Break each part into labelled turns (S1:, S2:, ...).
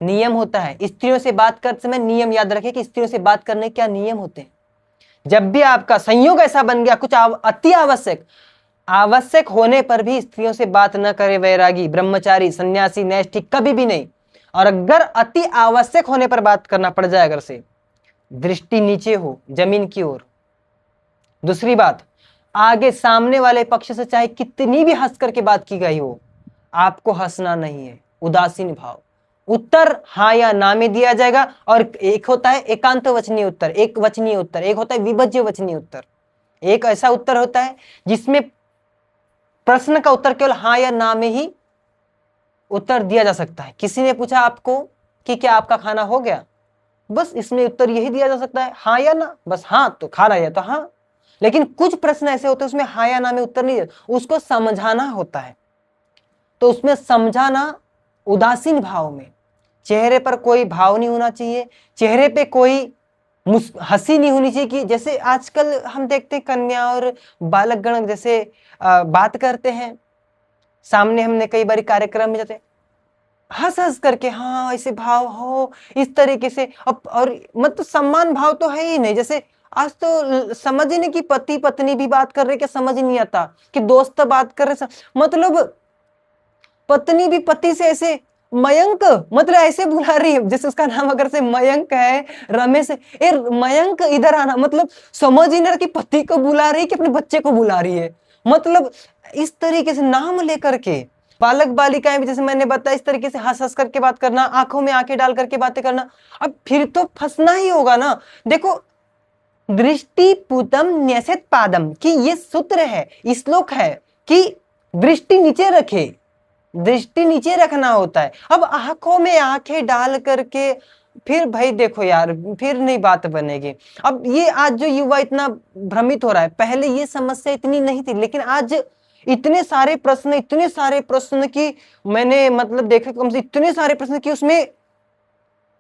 S1: नियम होता है। स्त्रियों से बात करते समय नियम याद रखें कि स्त्रियों से बात करने के क्या नियम होते हैं। जब भी आपका संयोग ऐसा बन गया कुछ अति आवश्यक होने पर भी स्त्रियों से बात न करे वैरागी, ब्रह्मचारी, सन्यासी, नैष्ठिक, कभी भी नहीं। और अगर अति आवश्यक होने पर बात करना पड़ जाए, अगर से दृष्टि नीचे हो जमीन की ओर। दूसरी बात, आगे सामने वाले पक्ष से चाहे कितनी भी हंस करके बात की गई हो, आपको हंसना नहीं है, उदासीन भाव। उत्तर हाँ या ना में दिया जाएगा। और एक होता है एकांत वचनीय उत्तर, एक वचनीय उत्तर, एक होता है विभज्य वचनीय उत्तर। एक ऐसा उत्तर होता है जिसमें प्रश्न का उत्तर केवल हाँ या ना में ही उत्तर दिया जा सकता है। किसी ने पूछा आपको कि क्या आपका खाना हो गया, बस इसमें उत्तर यही दिया जा सकता है हाँ या ना, बस हाँ तो खा रहा है तो हाँ। लेकिन कुछ प्रश्न ऐसे होते हैं उसमें हाँ या ना में उत्तर नहीं, उसको समझाना होता है। तो उसमें समझाना उदासीन भाव में, चेहरे पर कोई भाव नहीं होना चाहिए, चेहरे पे कोई हंसी नहीं होनी चाहिए। कि जैसे आजकल हम देखते हैं कन्या और बालकगण जैसे बात करते हैं, सामने हमने कई बार कार्यक्रम में जाते हंस हंस करके, हाँ ऐसे भाव हो इस तरीके से। और मतलब सम्मान भाव तो है ही नहीं। जैसे आज तो समझ ही नहीं कि पति पत्नी भी बात कर रहे, क्या समझ ही नहीं आता कि दोस्त बात कर रहे, मतलब पत्नी भी पति से ऐसे मयंक, मतलब ऐसे बुला रही है जैसे उसका नाम अगर से मयंक है, रमेश है, ए मयंक इधर आना, मतलब समझ ही नहीं कि पति को बुला रही है कि अपने बच्चे को बुला रही है। मतलब इस तरीके से नाम लेकर के बालक बालिकाएं भी जैसे मैंने बताया इस तरीके से हंस हंस करके बात करना, आंखों में आंखें डाल करके बातें करना। अब फिर तो फंसना ही होगा ना। देखो दृष्टि पूतम न्यसेत पादम कि ये सूत्र है, श्लोक है कि दृष्टि नीचे रखे, दृष्टि नीचे रखना होता है। अब आंखों में आंखें डाल करके फिर भाई देखो यार फिर नहीं बात बनेगी। अब ये आज जो युवा इतना भ्रमित हो रहा है, पहले ये समस्या इतनी नहीं थी, लेकिन आज इतने सारे प्रश्न की मैंने मतलब देखे, कम से इतने सारे प्रश्न की उसमें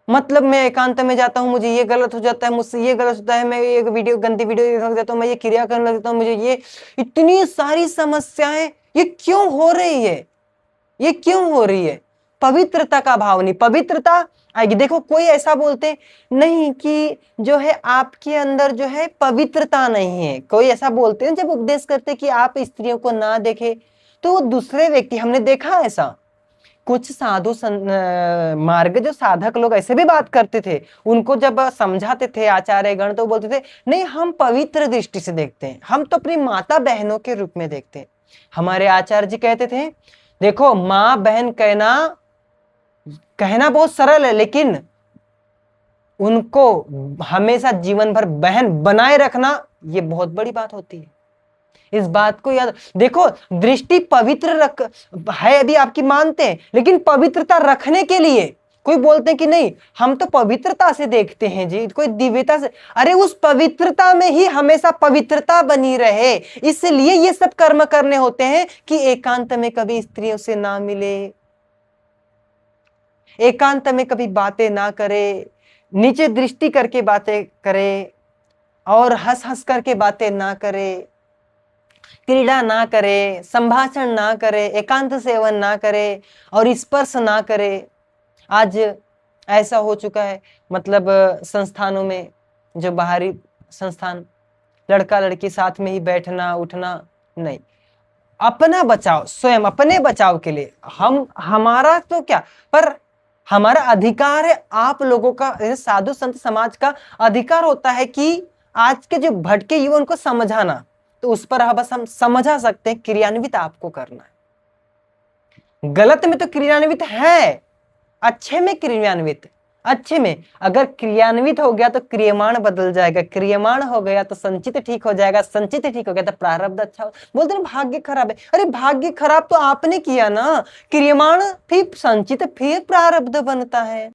S1: मतलब मैं एकांत में जाता हूँ, मुझे ये गलत हो जाता है, मुझसे ये गलत होता है, मैं ये वीडियो गंदी वीडियो देखने लग जाता हूँ, मैं ये क्रिया करने लग जाता हूँ, मुझे ये इतनी सारी समस्याएं ये क्यों हो रही है, ये क्यों हो रही है? पवित्रता का भाव नहीं, पवित्रता आएगी। देखो कोई ऐसा बोलते नहीं कि जो है आपके अंदर जो है पवित्रता नहीं है, कोई ऐसा बोलते हैं जब उपदेश करते कि आप स्त्रियों को ना देखे, तो वो दूसरे व्यक्ति, हमने देखा ऐसा कुछ साधु मार्ग जो साधक लोग ऐसे भी बात करते थे, उनको जब समझाते थे आचार्य गण तो बोलते थे नहीं हम पवित्र दृष्टि से देखते हैं, हम तो अपनी माता बहनों के रूप में देखते हैं। हमारे आचार्य जी कहते थे देखो माँ बहन कहना बहुत सरल है, लेकिन उनको हमेशा जीवन भर बहन बनाए रखना ये बहुत बड़ी बात होती है। इस बात को याद देखो, दृष्टि पवित्र है अभी आपकी मानते हैं, लेकिन पवित्रता रखने के लिए कोई बोलते हैं कि नहीं हम तो पवित्रता से देखते हैं जी, कोई दिव्यता से, अरे उस पवित्रता में ही हमेशा पवित्रता बनी रहे, इसलिए ये सब कर्म करने होते हैं कि एकांत में कभी स्त्रियों से ना मिले, एकांत में कभी बातें ना करे, नीचे दृष्टि करके बातें करे, और हंस हंस करके बातें ना करे, क्रीड़ा ना करे, संभाषण ना करे, एकांत सेवन ना करे, और स्पर्श ना करे। आज ऐसा हो चुका है मतलब संस्थानों में, जो बाहरी संस्थान, लड़का लड़की साथ में ही बैठना उठना नहीं। अपना बचाव, स्वयं अपने बचाव के लिए हमारा तो क्या, पर हमारा अधिकार है, आप लोगों का साधु संत समाज का अधिकार होता है कि आज के जो भटके युवा उनको समझाना, तो उस पर बस हम समझा सकते हैं, क्रियान्वित आपको करना है। गलत में तो क्रियान्वित है, अच्छे में क्रियान्वित, अच्छे में अगर क्रियान्वित हो गया तो क्रियमाण बदल जाएगा, क्रियमाण हो गया तो संचित ठीक हो जाएगा, संचित ठीक हो गया तो प्रारब्ध अच्छा हो। बोलते ना भाग्य खराब है, अरे भाग्य खराब तो आपने किया ना, क्रियमाण फिर संचित फिर प्रारब्ध बनता है।